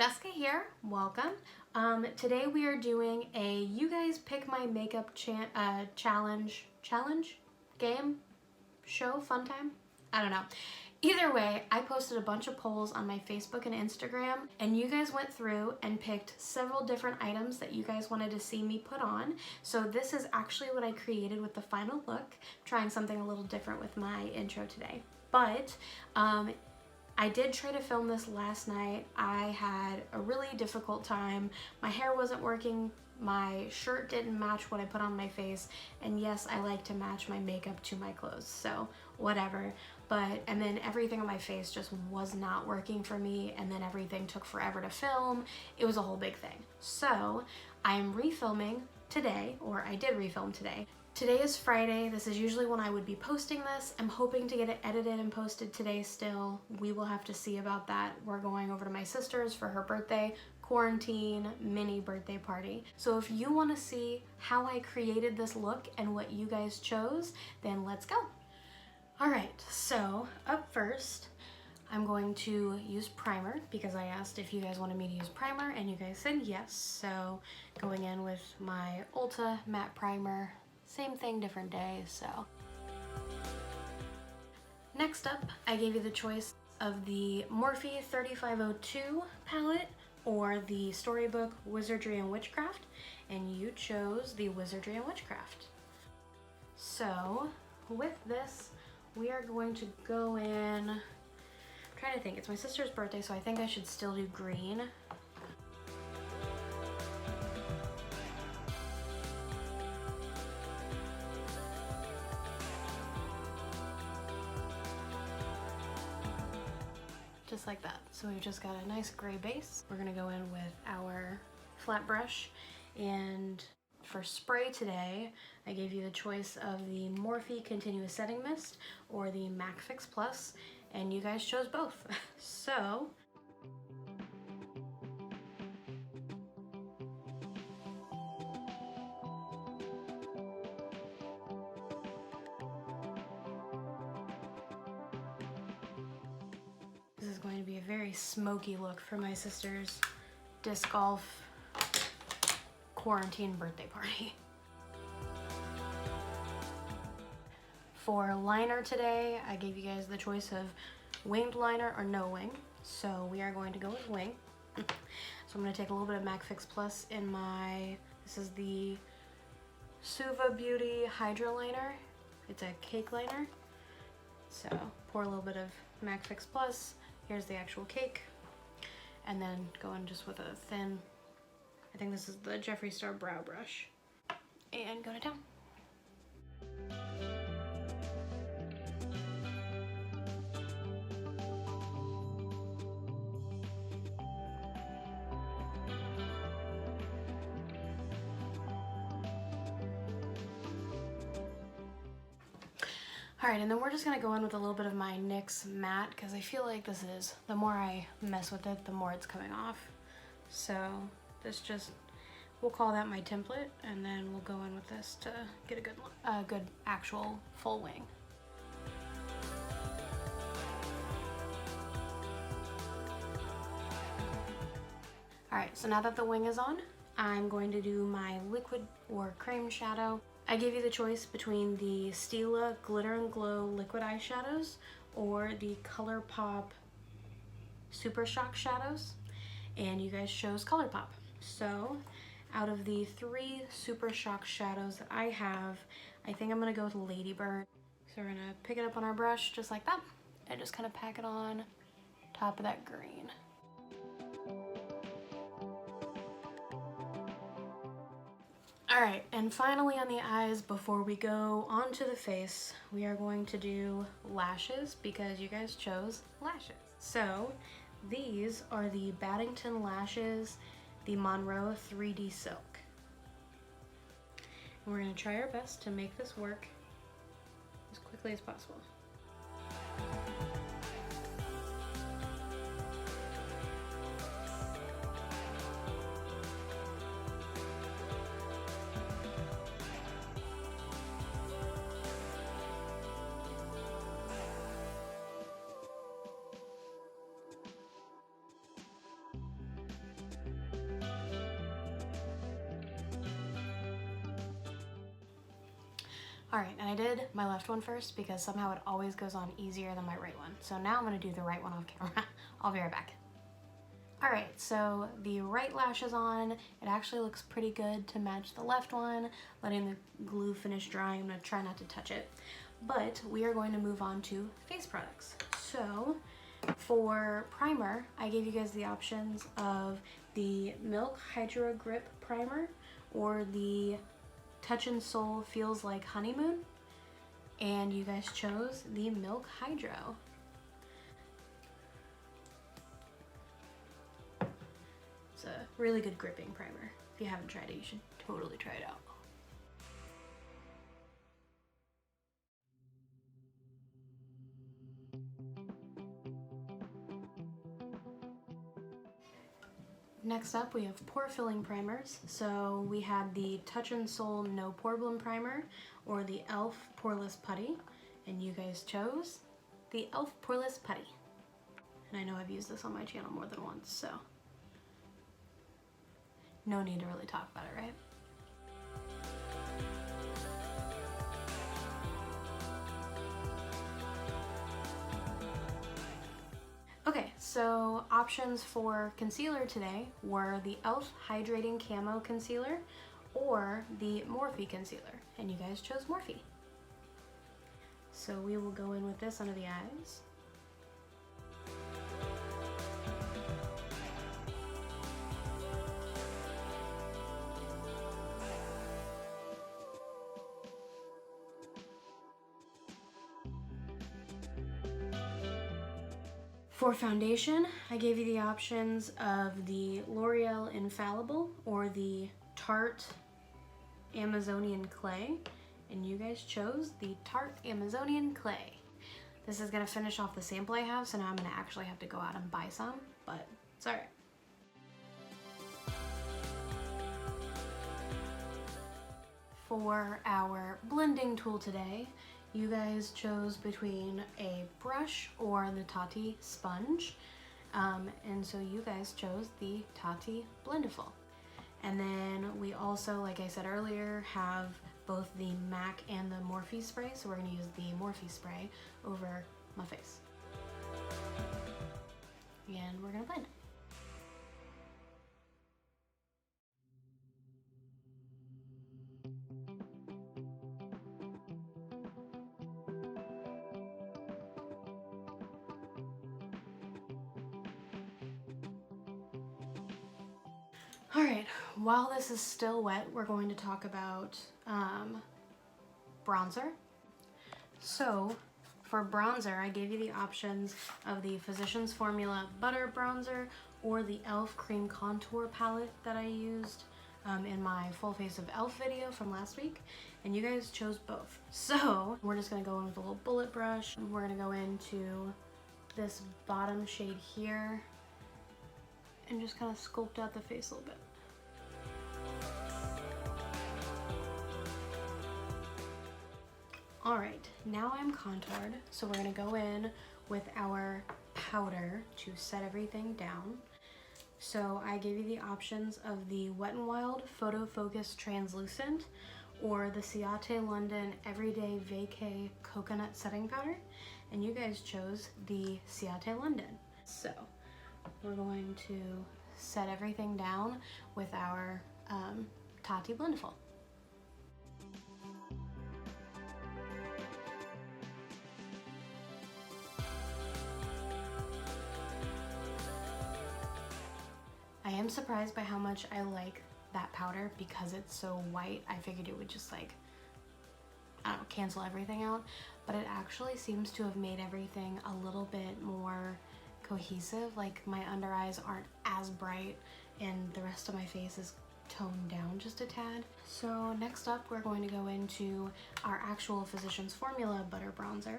Jessica here, welcome. Today we are doing a you guys pick my makeup challenge game show fun time. I don't know. Either way, I posted a bunch of polls on my Facebook and Instagram, and you guys went through and picked several different items that you guys wanted to see me put on. So this is actually what I created with the final look, trying something a little different with my intro today. But I did try to film this last night. I had a really difficult time. My hair wasn't working, my shirt didn't match what I put on my face, and yes, I like to match my makeup to my clothes, so whatever. And then everything on my face just was not working for me, and then everything took forever to film. It was a whole big thing. So I'm refilming today, or I did refilm today. Today is Friday. This is usually when I would be posting this. I'm hoping to get it edited and posted today still. We will have to see about that. We're going over to my sister's for her birthday, quarantine mini birthday party. So if you want to see how I created this look and what you guys chose, then let's go. All right, so up first, I'm going to use primer because I asked if you guys wanted me to use primer and you guys said yes. So going in with my Ulta matte primer. Same thing, different day, so. Next up, I gave you the choice of the Morphe 3502 palette or the Storybook Wizardry and Witchcraft, and you chose the Wizardry and Witchcraft. So, with this, we are going to go in, I'm trying to think, it's my sister's birthday, so I think I should still do green. Just like that. So we've just got a nice gray base. We're gonna go in with our flat brush, and for spray today, I gave you the choice of the Morphe Continuous Setting Mist or the MAC Fix Plus, and you guys chose both. So, this is going to be a very smoky look for my sister's disc golf quarantine birthday party. For liner today, I gave you guys the choice of winged liner or no wing. So we are going to go with wing. So I'm going to take a little bit of MAC Fix Plus in my, this is the Suva Beauty Hydra Liner. It's a cake liner. So pour a little bit of MAC Fix Plus. Here's the actual cake. And then go in just with a thin, I think this is the Jeffree Star Brow Brush. And go to town. All right, and then we're just gonna go in with a little bit of my NYX matte because I feel like this is, the more I mess with it, the more it's coming off. So this just, we'll call that my template, and then we'll go in with this to get a good actual full wing. All right, so now that the wing is on, I'm going to do my liquid or cream shadow. I gave you the choice between the Stila Glitter and Glow liquid eyeshadows or the ColourPop Super Shock shadows, and you guys chose ColourPop. So out of the 3 Super Shock shadows that I have, I think I'm gonna go with Ladybird. So we're gonna pick it up on our brush just like that and just kind of pack it on top of that green. All right, and finally on the eyes, before we go onto the face, we are going to do lashes because you guys chose lashes. So these are the Baddington lashes, the Monroe 3D Silk. And we're gonna try our best to make this work as quickly as possible. Alright, and I did my left one first because somehow it always goes on easier than my right one. So now I'm going to do the right one off camera. I'll be right back. Alright, so the right lash is on. It actually looks pretty good to match the left one. Letting the glue finish drying. I'm going to try not to touch it. But we are going to move on to face products. So for primer, I gave you guys the options of the Milk Hydro Grip Primer or the Touch and Soul Feels Like Honeymoon, and you guys chose the Milk Hydro. It's a really good gripping primer. If you haven't tried it, you should totally try it out. Next up, we have pore filling primers. So we had the Touch and Soul No Poreblem Primer or the e.l.f. Poreless Putty, and you guys chose the e.l.f. Poreless Putty. And I know I've used this on my channel more than once, so no need to really talk about it, right? Okay, so options for concealer today were the e.l.f. Hydrating Camo Concealer or the Morphe Concealer, and you guys chose Morphe. So we will go in with this under the eyes. For foundation, I gave you the options of the L'Oreal Infallible or the Tarte Amazonian Clay, and you guys chose the Tarte Amazonian Clay. This is gonna finish off the sample I have, so now I'm gonna actually have to go out and buy some, but it's all right. For our blending tool today, you guys chose between a brush or the Tati sponge, and so you guys chose the Tati Blendiful. And then we also, like I said earlier, have both the MAC and the Morphe spray, so we're going to use the Morphe spray over my face. And we're going to blend it. All right, while this is still wet, we're going to talk about bronzer. So for bronzer, I gave you the options of the Physicians Formula Butter Bronzer or the e.l.f. Cream Contour Palette that I used in my full face of e.l.f. video from last week, and you guys chose both. So we're just gonna go in with a little bullet brush, and we're gonna go into this bottom shade here and just kind of sculpt out the face a little bit. Alright, now I'm contoured, so we're going to go in with our powder to set everything down. So I gave you the options of the Wet n Wild Photo Focus Translucent or the Ciate London Everyday Vacay Coconut Setting Powder, and you guys chose the Ciate London. So we're going to set everything down with our Tati Blendiful. I am surprised by how much I like that powder because it's so white. I figured it would just like, I don't know, cancel everything out, but it actually seems to have made everything a little bit more cohesive. Like my under eyes aren't as bright and the rest of my face is toned down just a tad. So next up we're going to go into our actual Physicians Formula Butter Bronzer.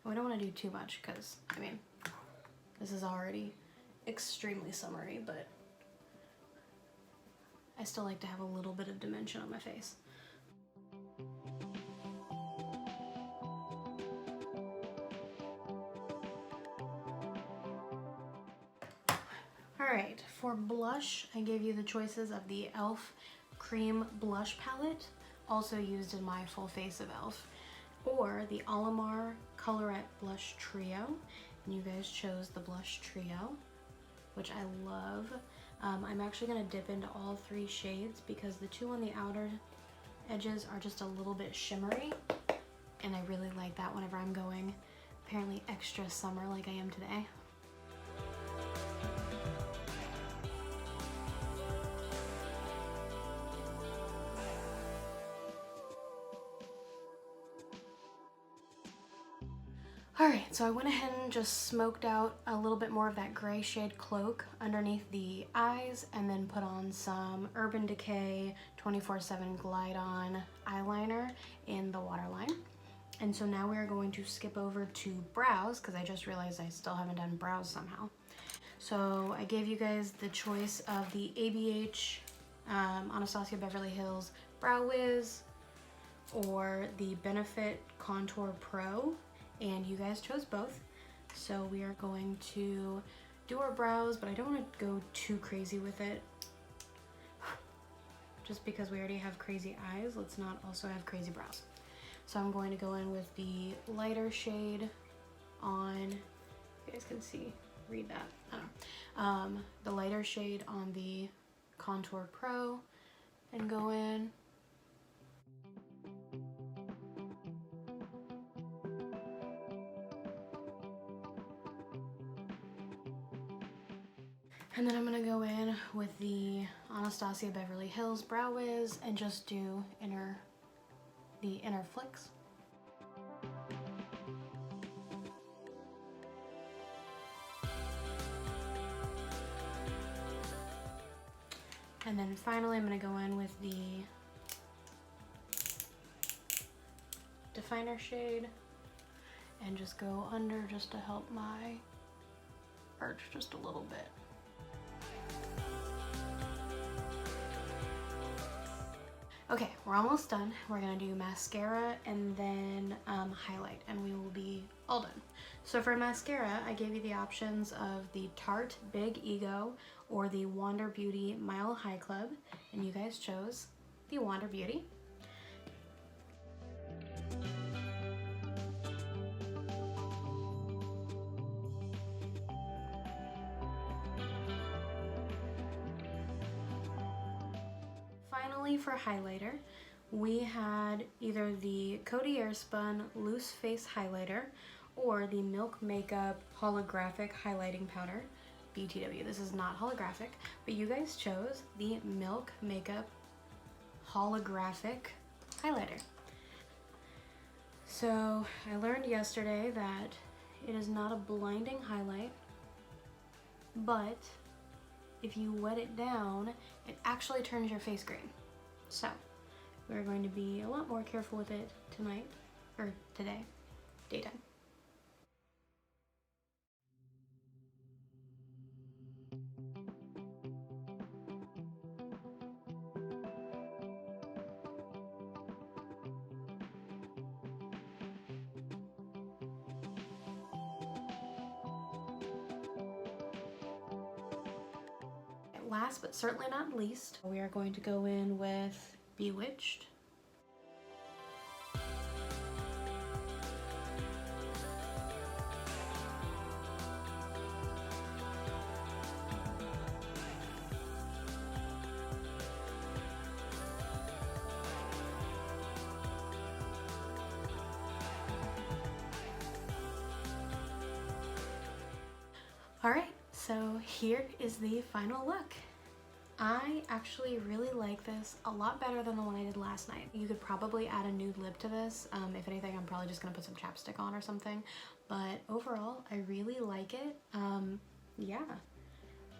We don't want to do too much because, I mean, this is already extremely summery, but I still like to have a little bit of dimension on my face. Alright, for blush, I gave you the choices of the e.l.f. Cream Blush Palette, also used in my Full Face of e.l.f. Or the Olimar Colorette Blush Trio, and you guys chose the Blush Trio, which I love. I'm actually gonna dip into all 3 shades because the 2 on the outer edges are just a little bit shimmery, and I really like that whenever I'm going apparently extra summer like I am today. Alright, so I went ahead and just smoked out a little bit more of that gray shade cloak underneath the eyes, and then put on some Urban Decay 24/7 Glide On eyeliner in the waterline. And so now we are going to skip over to brows, because I just realized I still haven't done brows somehow. So I gave you guys the choice of the ABH Anastasia Beverly Hills Brow Wiz or the Benefit Contour Pro, and you guys chose both. So we are going to do our brows, but I don't want to go too crazy with it. Just because we already have crazy eyes, let's not also have crazy brows. So I'm going to go in with the lighter shade on, you guys can see, read that, I don't know. The lighter shade on the Contour Pro, and go in. And then I'm gonna go in with the Anastasia Beverly Hills Brow Wiz and just do the inner flicks. And then finally I'm gonna go in with the definer shade and just go under just to help my arch just a little bit. Okay, we're almost done. We're gonna do mascara and then highlight, and we will be all done. So for mascara, I gave you the options of the Tarte Big Ego or the Wander Beauty Mile High Club, and you guys chose the Wander Beauty. Finally, for highlighter, we had either the Coty Airspun Loose Face Highlighter or the Milk Makeup Holographic Highlighting Powder, BTW. This is not holographic, but you guys chose the Milk Makeup Holographic Highlighter. So I learned yesterday that it is not a blinding highlight, but if you wet it down, it actually turns your face green. So we're going to be a lot more careful with it tonight, or today, daytime. Last but certainly not least, we are going to go in with Bewitched. Alright, so here is the final look. I actually really like this a lot better than the one I did last night. You could probably add a nude lip to this. If anything, I'm probably just gonna put some chapstick on or something. But overall, I really like it. Yeah.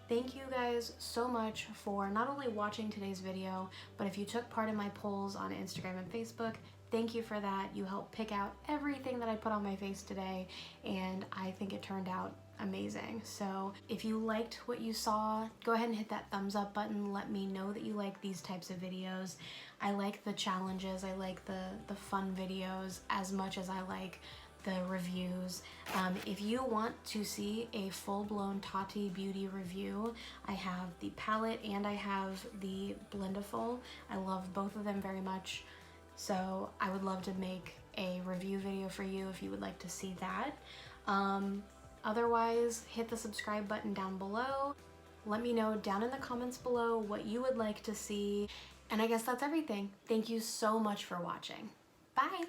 Thank you guys so much for not only watching today's video, but if you took part in my polls on Instagram and Facebook, thank you for that. You helped pick out everything that I put on my face today, and I think it turned out amazing. So if you liked what you saw, go ahead and hit that thumbs up button. Let me know that you like these types of videos. I like the challenges. I like the fun videos as much as I like the reviews. If you want to see a full-blown Tati Beauty review, I have the palette and I have the Blendiful. I love both of them very much, so I would love to make a review video for you if you would like to see that. Otherwise, hit the subscribe button down below. Let me know down in the comments below what you would like to see. And I guess that's everything. Thank you so much for watching. Bye!